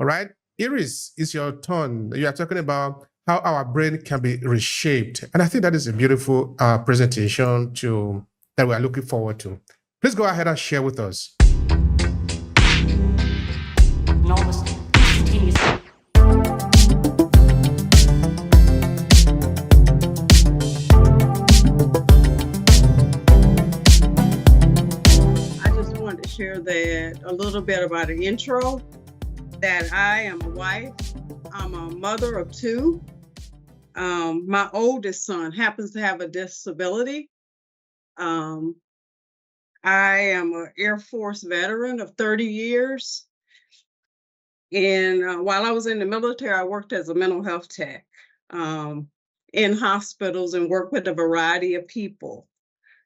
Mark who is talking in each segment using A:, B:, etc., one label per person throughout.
A: All right. Iris, it's your turn. You are talking about how our brain can be reshaped. And I think that is a beautiful presentation that we are looking forward to. Please go ahead and share with us.
B: I just wanted to share that a little bit about an intro, that I am a wife. I'm a mother of two. My oldest son happens to have a disability. I am an Air Force veteran of 30 years. And while I was in the military, I worked as a mental health tech in hospitals and worked with a variety of people.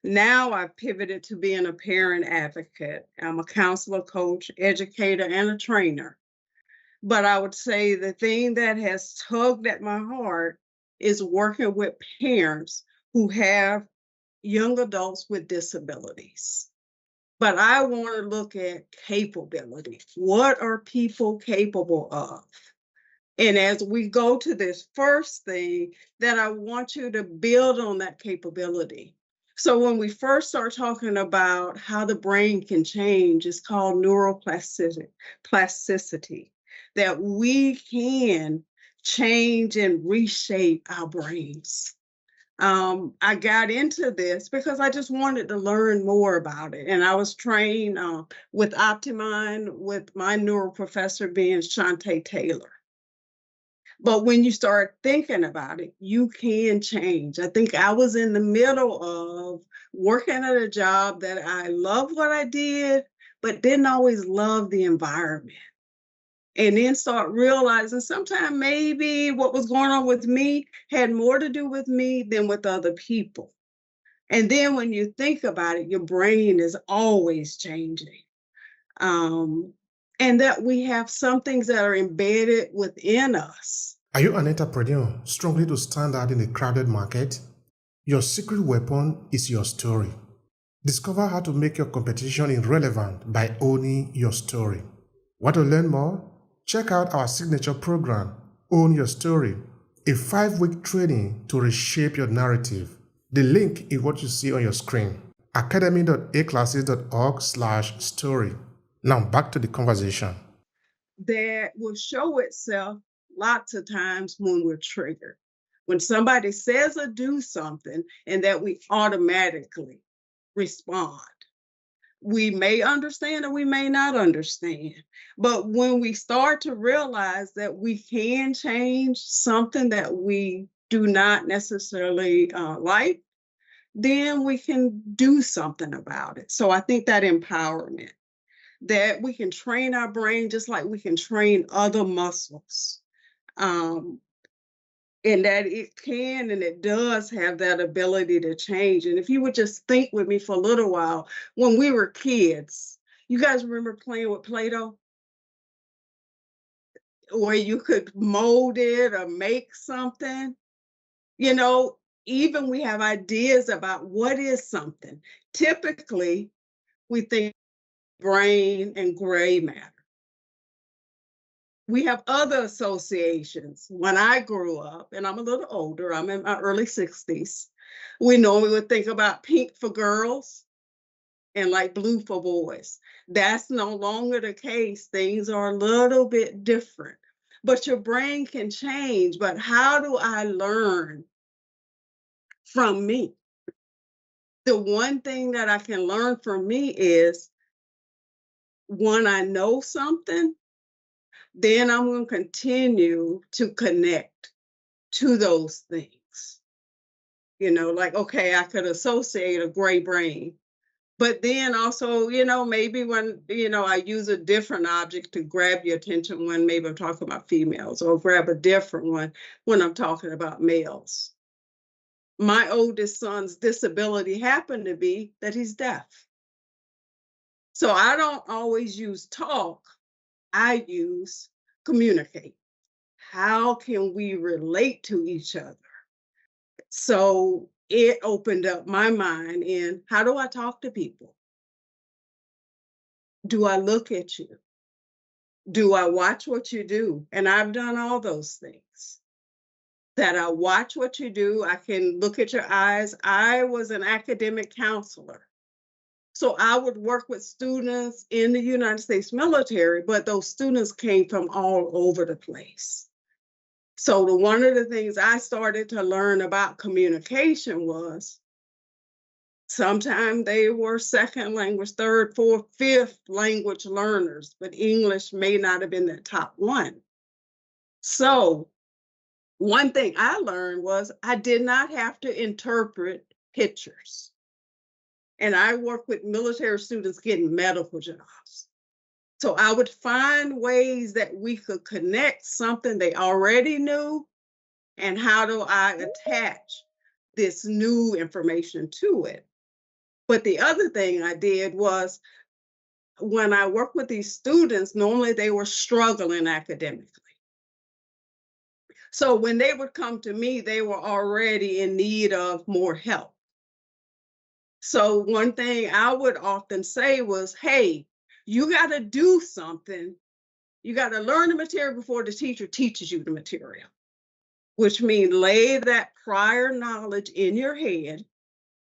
B: Now I've pivoted to being a parent advocate. I'm a counselor, coach, educator, and a trainer. But I would say the thing that has tugged at my heart is working with parents who have young adults with disabilities. But I want to look at capability. What are people capable of? And as we go to this first thing, that I want you to build on that capability. So when we first start talking about how the brain can change, it's called neuroplasticity, that we can change and reshape our brains. I got into this because I just wanted to learn more about it. And I was trained with Optimind, with my neuro professor being Shantae Taylor. But when you start thinking about it, you can change. I think I was in the middle of working at a job that I loved what I did, but didn't always love the environment. And then start realizing sometimes maybe what was going on with me had more to do with me than with other people. And then when you think about it, your brain is always changing. And that we have some things that are embedded within us.
A: Are you an entrepreneur struggling to stand out in a crowded market? Your secret weapon is your story. Discover how to make your competition irrelevant by owning your story. Want to learn more? Check out our signature program, Own Your Story, a 5-week training to reshape your narrative. The link is what you see on your screen, academy.aclasses.org/story. Now back to the conversation.
B: That will show itself lots of times when we're triggered. When somebody says or do something and that we automatically respond. We may understand or we may not understand. But when we start to realize that we can change something that we do not necessarily like, then we can do something about it. So I think that empowerment, that we can train our brain just like we can train other muscles. And that it can and it does have that ability to change. And if you would just think with me for a little while, when we were kids, you guys remember playing with Play-Doh? Where you could mold it or make something? You know, even we have ideas about what is something. Typically, we think brain and gray matter. We have other associations. When I grew up, and I'm a little older, I'm in my early 60s, we normally would think about pink for girls and like blue for boys. That's no longer the case. Things are a little bit different. But your brain can change. But how do I learn from me? The one thing that I can learn from me is when I know something, then I'm going to continue to connect to those things. You know, like, okay, I could associate a gray brain, but then also, you know, maybe when, you know, I use a different object to grab your attention when maybe I'm talking about females, or grab a different one when I'm talking about males. My oldest son's disability happened to be that he's deaf. So I don't always use talk, I use communicate. How can we relate to each other? So it opened up my mind in how do I talk to people? Do I look at you? Do I watch what you do? And I've done all those things. That I watch what you do. I can look at your eyes. I was an academic counselor. So I would work with students in the United States military, but those students came from all over the place. So one of the things I started to learn about communication was sometimes they were second language, third, fourth, fifth language learners, but English may not have been the top one. So one thing I learned was I did not have to interpret pictures. And I work with military students getting medical jobs. So I would find ways that we could connect something they already knew and how do I attach this new information to it. But the other thing I did was when I work with these students, normally they were struggling academically. So when they would come to me, they were already in need of more help. So one thing I would often say was, hey, you got to do something. You got to learn the material before the teacher teaches you the material, which means lay that prior knowledge in your head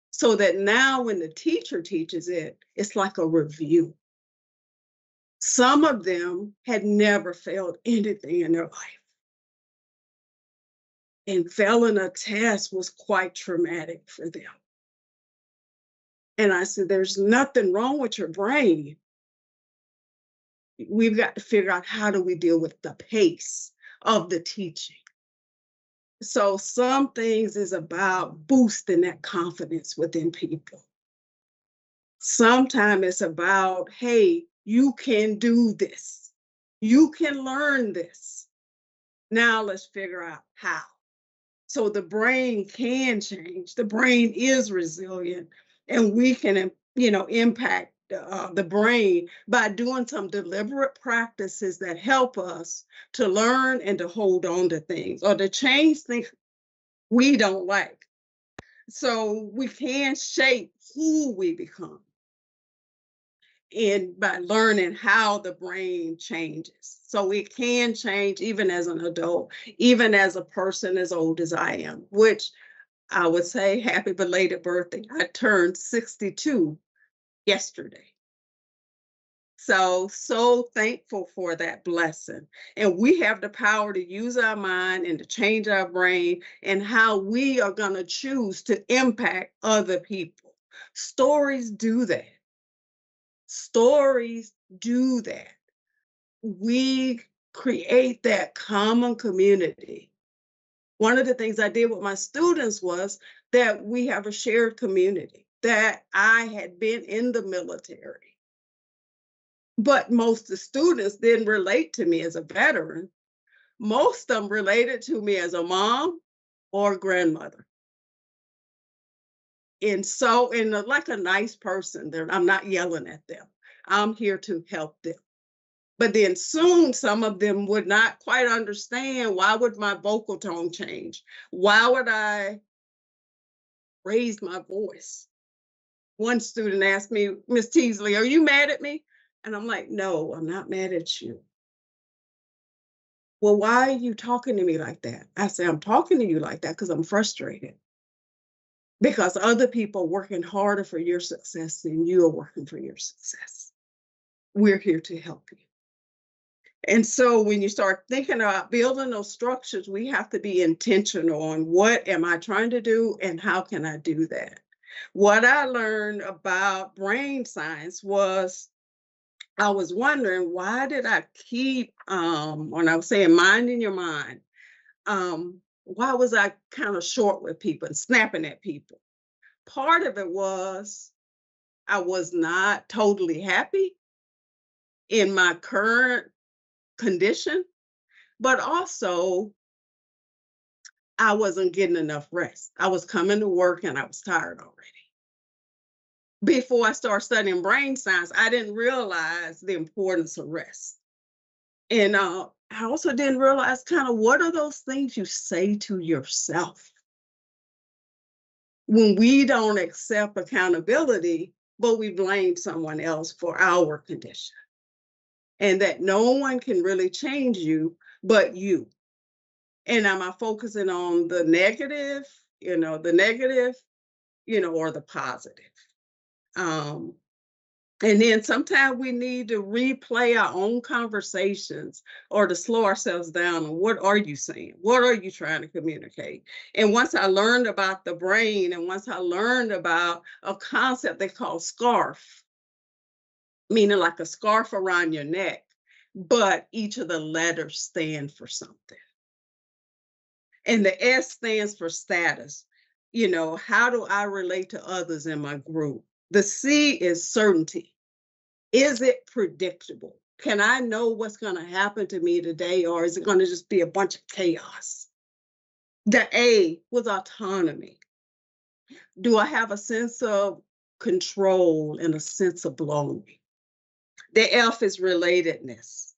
B: so that now when the teacher teaches it, it's like a review. Some of them had never failed anything in their life. And failing a test was quite traumatic for them. And I said, there's nothing wrong with your brain. We've got to figure out how do we deal with the pace of the teaching. So some things is about boosting that confidence within people. Sometimes it's about, hey, you can do this. You can learn this. Now let's figure out how. So the brain can change. The brain is resilient, and we can, impact the brain by doing some deliberate practices that help us to learn and to hold on to things or to change things we don't like. So we can shape who we become and by learning how the brain changes. So it can change even as an adult, even as a person as old as I am, which I would say happy belated birthday. I turned 62 yesterday. So thankful for that blessing. And we have the power to use our mind and to change our brain and how we are going to choose to impact other people. Stories do that. Stories do that. We create that common community. One of the things I did with my students was that we have a shared community, that I had been in the military. But most of the students didn't relate to me as a veteran. Most of them related to me as a mom or a grandmother. And like a nice person, I'm not yelling at them. I'm here to help them. But then soon some of them would not quite understand, why would my vocal tone change? Why would I raise my voice? One student asked me, Miss Teasley, are you mad at me? And I'm like, no, I'm not mad at you. Well, why are you talking to me like that? I say, I'm talking to you like that because I'm frustrated. Because other people are working harder for your success than you are working for your success. We're here to help you. And so when you start thinking about building those structures, we have to be intentional on what am I trying to do and how can I do that? What I learned about brain science was I was wondering, why did I keep, when I was saying mind in your mind, why was I kind of short with people and snapping at people? Part of it was I was not totally happy in my current condition, but also I wasn't getting enough rest. I was coming to work and I was tired already. Before I started studying brain science, I didn't realize the importance of rest. And I also didn't realize kind of what are those things you say to yourself when we don't accept accountability, but we blame someone else for our condition. and that no one can really change you but you. And am I focusing on the negative, or the positive? Um, and then sometimes we need to replay our own conversations or to slow ourselves down. And what are you saying? What are you trying to communicate? And once I learned about the brain, and once I learned about a concept they call SCARF, meaning like a scarf around your neck, but each of the letters stand for something. And the S stands for status. How do I relate to others in my group? The C is certainty. Is it predictable? Can I know what's going to happen to me today, or is it going to just be a bunch of chaos? The A was autonomy. Do I have a sense of control and a sense of belonging? The F is relatedness.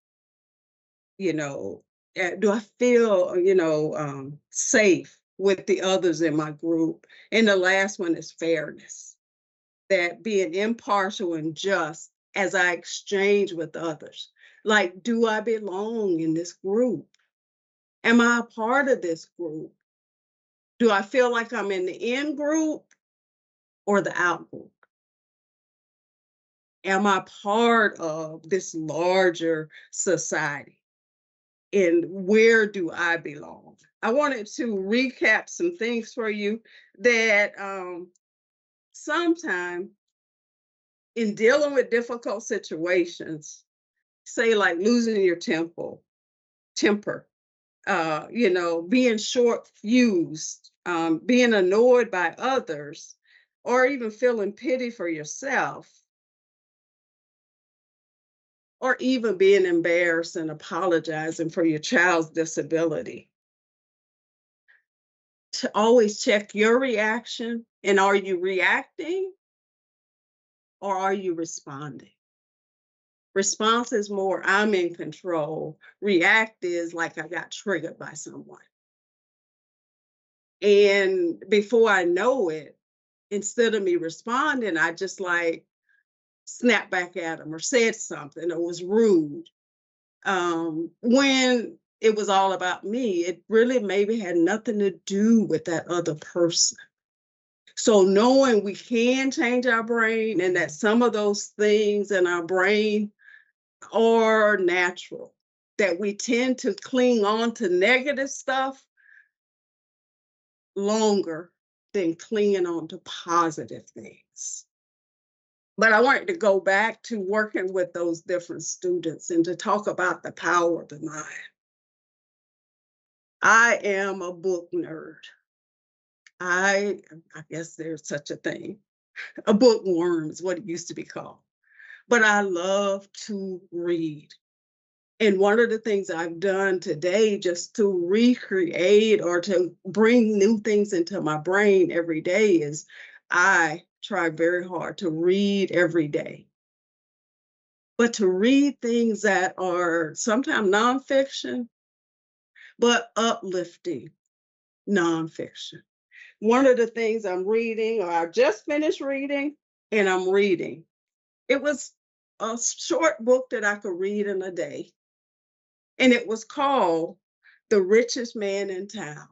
B: Do I feel, safe with the others in my group? And the last one is fairness, that being impartial and just as I exchange with others. Like, do I belong in this group? Am I a part of this group? Do I feel like I'm in the in group or the out group? Am I part of this larger society? And where do I belong? I wanted to recap some things for you that sometime in dealing with difficult situations, say like losing your temper, being short fused, being annoyed by others, or even feeling pity for yourself, or even being embarrassed and apologizing for your child's disability. To always check your reaction, and are you reacting or are you responding? Response is more, I'm in control. React is like I got triggered by someone. And before I know it, instead of me responding, I just like snapped back at them or said something or was rude. When it was all about me, it really maybe had nothing to do with that other person. So knowing we can change our brain and that some of those things in our brain are natural, that we tend to cling on to negative stuff longer than clinging on to positive things. But I wanted to go back to working with those different students and to talk about the power of the mind. I am a book nerd. I guess there's such a thing. A bookworm is what it used to be called. But I love to read. And one of the things I've done today just to recreate or to bring new things into my brain every day is I try very hard to read every day. But to read things that are sometimes nonfiction, but uplifting nonfiction. One of the things I'm reading, or I just finished reading, and I'm reading, it was a short book that I could read in a day. And it was called The Richest Man in Town.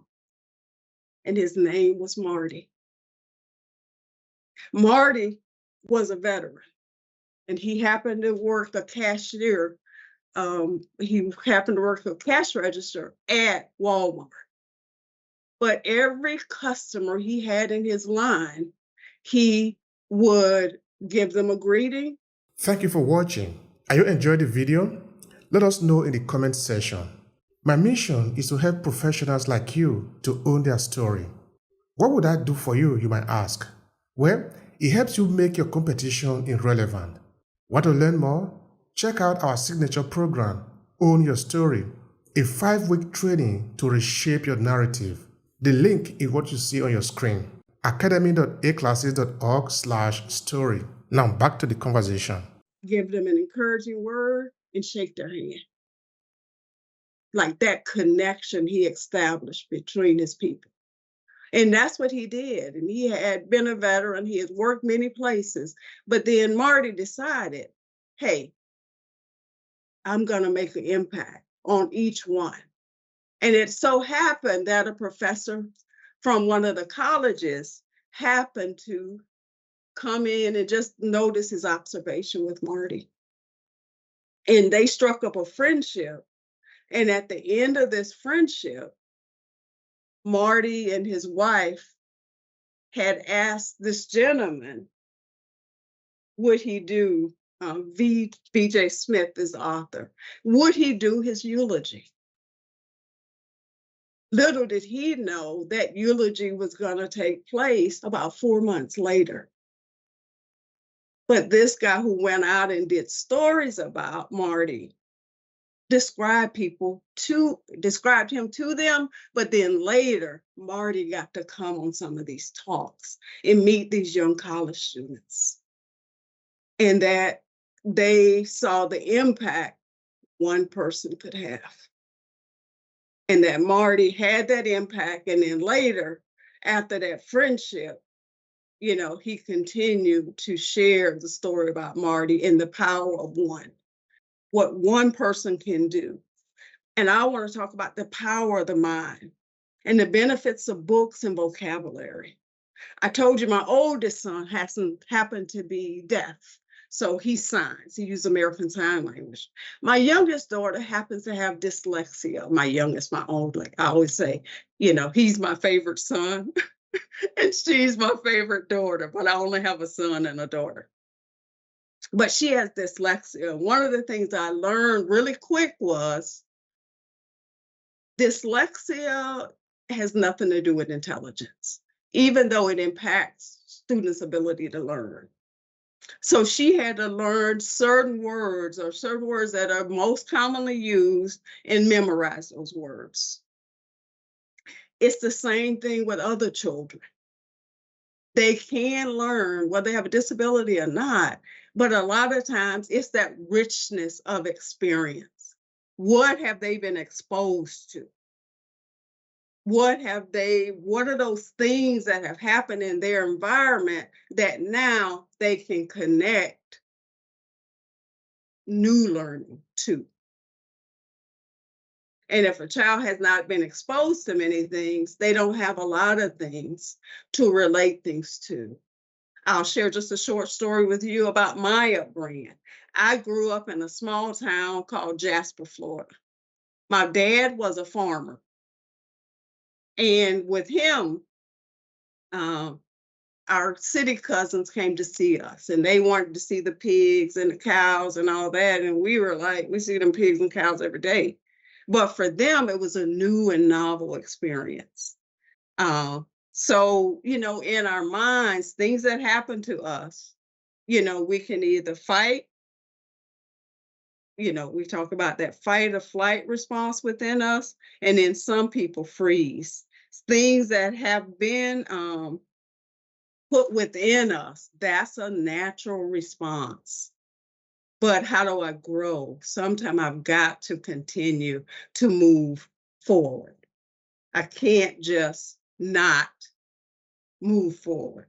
B: And his name was Marty. Marty was a veteran, and he happened to work a cashier. He happened to work a cash register at Walmart. But every customer he had in his line, he would give them a greeting.
A: Thank you for watching. Are you enjoying the video? Let us know in the comment section. My mission is to help professionals like you to own their story. What would I do for you, you might ask? Well, it helps you make your competition irrelevant. Want to learn more? Check out our signature program, Own Your Story, a 5-week training to reshape your narrative. The link is what you see on your screen, academy.aclasses.org/story. Now back to the conversation.
B: Give them an encouraging word and shake their hand. Like that connection he established between his people. And that's what he did. And he had been a veteran. He had worked many places. But then Marty decided, hey, I'm going to make an impact on each one. And it so happened that a professor from one of the colleges happened to come in and just notice his observation with Marty. And they struck up a friendship. And at the end of this friendship, Marty and his wife had asked this gentleman, would he do, V.J. Smith is the author, would he do his eulogy? Little did he know that eulogy was going to take place about 4 months later. But this guy who went out and did stories about Marty described him to them, but then later Marty got to come on some of these talks and meet these young college students, and that they saw the impact one person could have, and that Marty had that impact. And then later, after that friendship, he continued to share the story about Marty and the power of one, what one person can do. And I want to talk about the power of the mind and the benefits of books and vocabulary. I told you my oldest son happened to be deaf, so he signs. He uses American Sign Language. My youngest daughter happens to have dyslexia. My youngest, my only. I always say, he's my favorite son and she's my favorite daughter, but I only have a son and a daughter. But she has dyslexia. One of the things I learned really quick was dyslexia has nothing to do with intelligence, even though it impacts students' ability to learn. So she had to learn certain words that are most commonly used and memorize those words. It's the same thing with other children. They can learn whether they have a disability or not, but a lot of times it's that richness of experience. What have they been exposed to? What are those things that have happened in their environment that now they can connect new learning to? And if a child has not been exposed to many things, they don't have a lot of things to relate things to. I'll share just a short story with you about my upbringing. I grew up in a small town called Jasper, Florida. My dad was a farmer. And with him, our city cousins came to see us, and they wanted to see the pigs and the cows and all that. And we were like, we see them pigs and cows every day. But for them, it was a new and novel experience. So, in our minds, things that happen to us, we can either fight, we talk about that fight or flight response within us, and then some people freeze. Things that have been put within us, that's a natural response. But how do I grow? Sometimes I've got to continue to move forward. I can't just not move forward.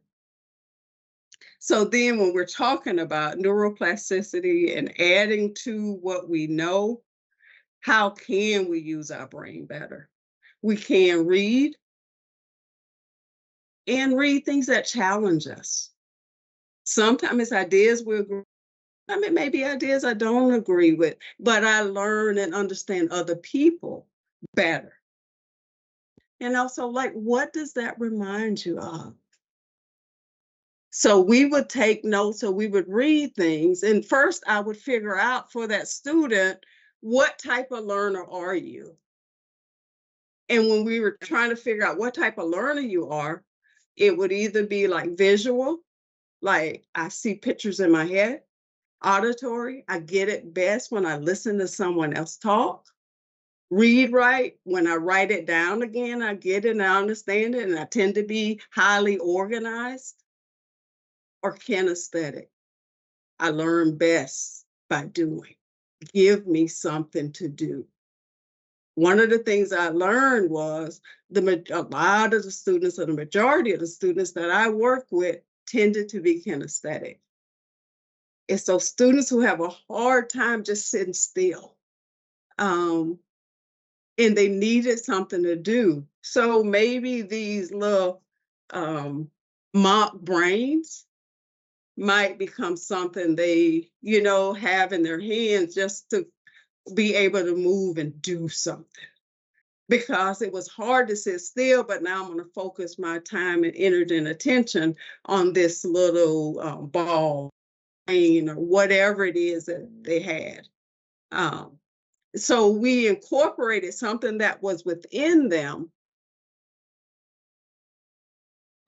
B: So then when we're talking about neuroplasticity and adding to what we know, how can we use our brain better? We can read and read things that challenge us. Sometimes it's ideas we agree. Maybe ideas I don't agree with, but I learn and understand other people better. And also, what does that remind you of? So we would take notes, or we would read things. And first I would figure out for that student, what type of learner are you? And when we were trying to figure out what type of learner you are, it would either be like visual, like I see pictures in my head. Auditory, I get it best when I listen to someone else talk. Read right, when I write it down again, I get it and I understand it, and I tend to be highly organized. Or kinesthetic, I learn best by doing. Give me something to do. One of the things I learned was a lot of the students, or the majority of the students that I work with, tended to be kinesthetic. It's those students who have a hard time just sitting still. And they needed something to do. So maybe these little mock brains might become something they, have in their hands just to be able to move and do something. Because it was hard to sit still, but now I'm going to focus my time and energy and attention on this little ball or whatever it is that they had. So we incorporated something that was within them,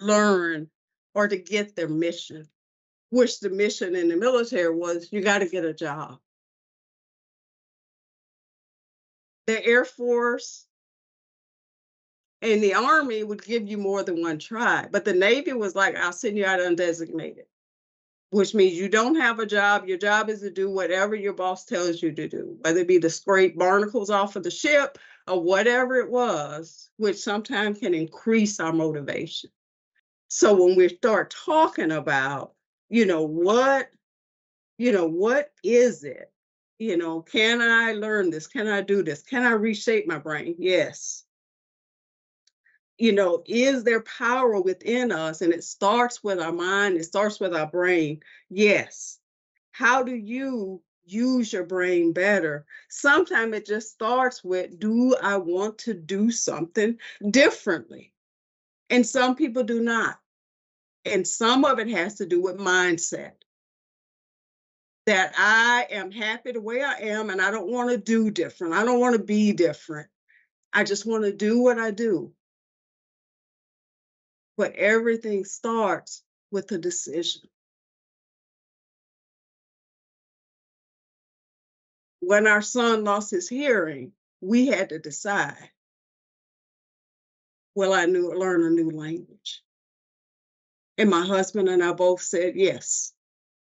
B: learn or to get their mission, which the mission in the military was, you got to get a job. The Air Force and the Army would give you more than one try, but the Navy was like, I'll send you out undesignated, which means you don't have a job. Your job is to do whatever your boss tells you to do, whether it be to scrape barnacles off of the ship or whatever it was, which sometimes can increase our motivation. So when we start talking about, what is it? Can I learn this? Can I do this? Can I reshape my brain? Yes. Is there power within us? And it starts with our mind, it starts with our brain. Yes. How do you use your brain better? Sometimes it just starts with, do I want to do something differently? And some people do not. And some of it has to do with mindset. That I am happy the way I am and I don't want to do different. I don't want to be different. I just want to do what I do. But everything starts with a decision. When our son lost his hearing, we had to decide, will I learn a new language? And my husband and I both said, yes,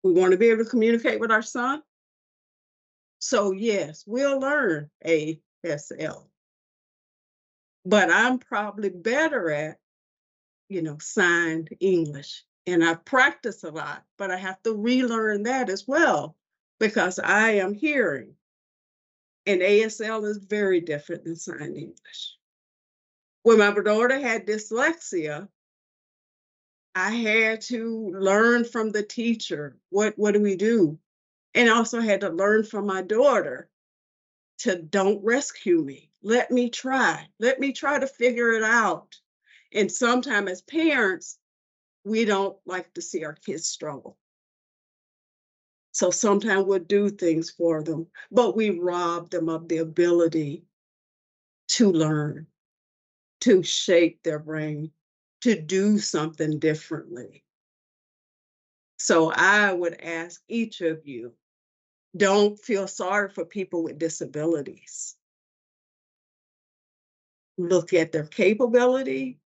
B: we want to be able to communicate with our son. So yes, we'll learn ASL. But I'm probably better at, signed English. And I practice a lot, but I have to relearn that as well because I am hearing. And ASL is very different than signed English. When my daughter had dyslexia, I had to learn from the teacher. What do we do? And also had to learn from my daughter to don't rescue me. Let me try. Let me try to figure it out. And sometimes as parents, we don't like to see our kids struggle. So sometimes we'll do things for them, but we rob them of the ability to learn, to shape their brain, to do something differently. So I would ask each of you, don't feel sorry for people with disabilities. Look at their capability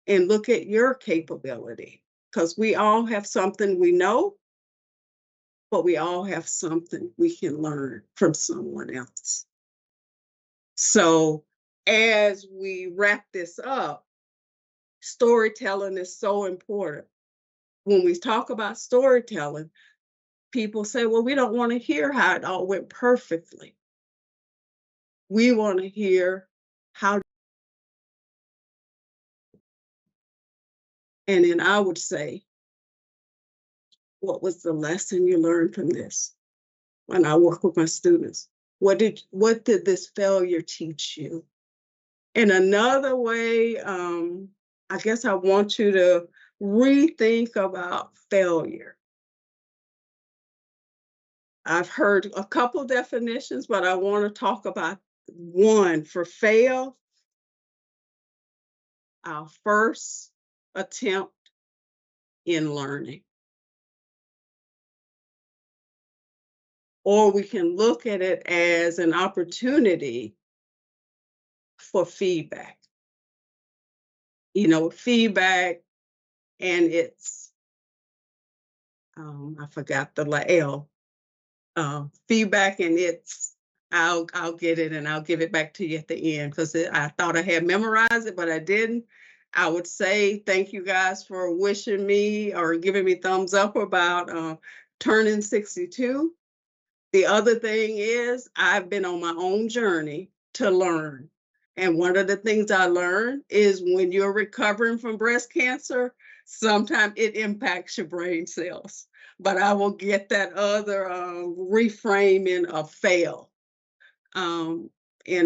B: and look at your capability, because we all have something we know, but we all have something we can learn from someone else. So as we wrap this up, storytelling is so important. When we talk about storytelling, people say, well, we don't want to hear how it all went perfectly. We want to hear how. And then I would say, what was the lesson you learned from this? When I work with my students, what did this failure teach you? In another way, I guess I want you to rethink about failure. I've heard a couple definitions, but I want to talk about one. For fail, our first attempt in learning. Or we can look at it as an opportunity for feedback. Feedback, and it's, I forgot the L. Feedback, and it's, I'll get it and I'll give it back to you at the end because I thought I had memorized it, but I didn't. I would say thank you guys for wishing me or giving me thumbs up about turning 62. The other thing is I've been on my own journey to learn. And one of the things I learned is when you're recovering from breast cancer, sometimes it impacts your brain cells. But I will get that other reframing of fail. And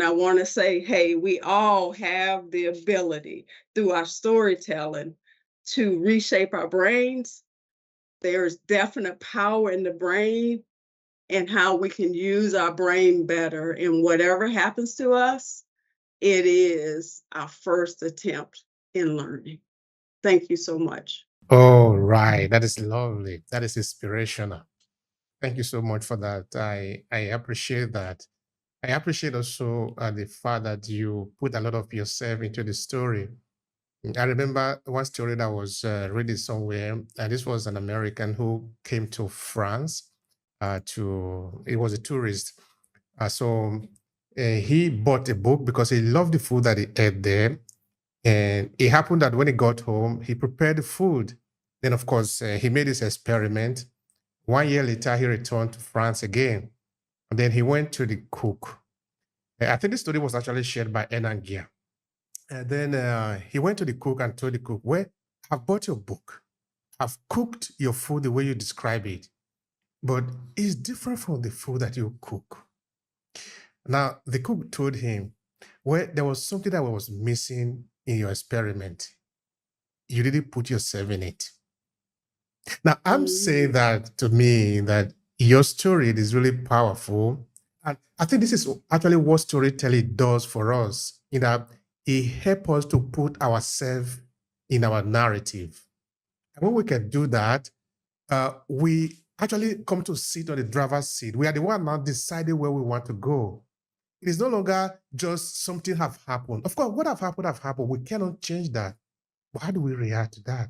B: I want to say, hey, we all have the ability through our storytelling to reshape our brains. There's definite power in the brain and how we can use our brain better. And whatever happens to us, it is our first attempt in learning. Thank you so much.
A: Oh, right. That is lovely. That is inspirational. Thank you so much for that. I appreciate that. I appreciate also the fact that you put a lot of yourself into the story. I remember one story that was reading somewhere, and this was an American who came to France it was a tourist. He bought a book because he loved the food that he ate there. And it happened that when he got home, he prepared the food. Then, of course, he made this experiment. 1 year later, he returned to France again. And then he went to the cook. I think this story was actually shared by Enan Gia. And then he went to the cook and told the cook, well, I've bought your book. I've cooked your food the way you describe it, but it's different from the food that you cook. Now, the cook told him, well, there was something that was missing in your experiment. You didn't put yourself in it. Now, I'm saying that to me that your story is really powerful. And I think this is actually what storytelling does for us, in that it helps us to put ourselves in our narrative. And when we can do that, we actually come to sit on the driver's seat. We are the one now deciding where we want to go. It is no longer just something have happened. Of course, what have happened. We cannot change that. But how do we react to that?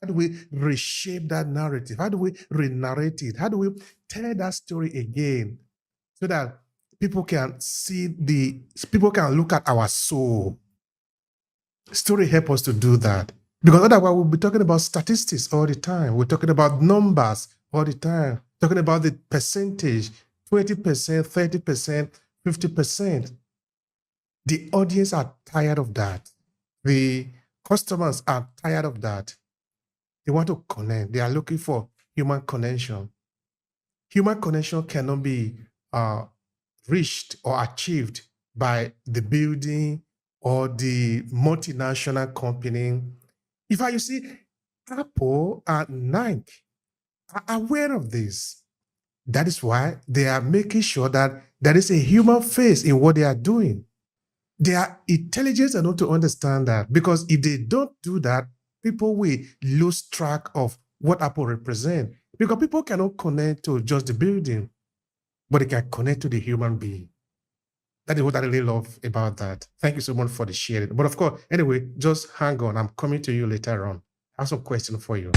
A: How do we reshape that narrative? How do we re-narrate it? How do we tell that story again so that people can people can look at our soul? Story help us to do that. Because otherwise we'll be talking about statistics all the time. We're talking about numbers all the time. Talking about the percentage, 20%, 30%, 50%. The audience are tired of that. The customers are tired of that. They want to connect. They are looking for human connection. Human connection cannot be reached or achieved by the building or the multinational company. In fact, you see, Apple and Nike are aware of this. That is why they are making sure that there is a human face in what they are doing. They are intelligent enough to understand that, because if they don't do that, people will lose track of what Apple represents. Because people cannot connect to just the building, but they can connect to the human being. That is what I really love about that. Thank you so much for the sharing. But of course, anyway, just hang on. I'm coming to you later on. I have some questions for you.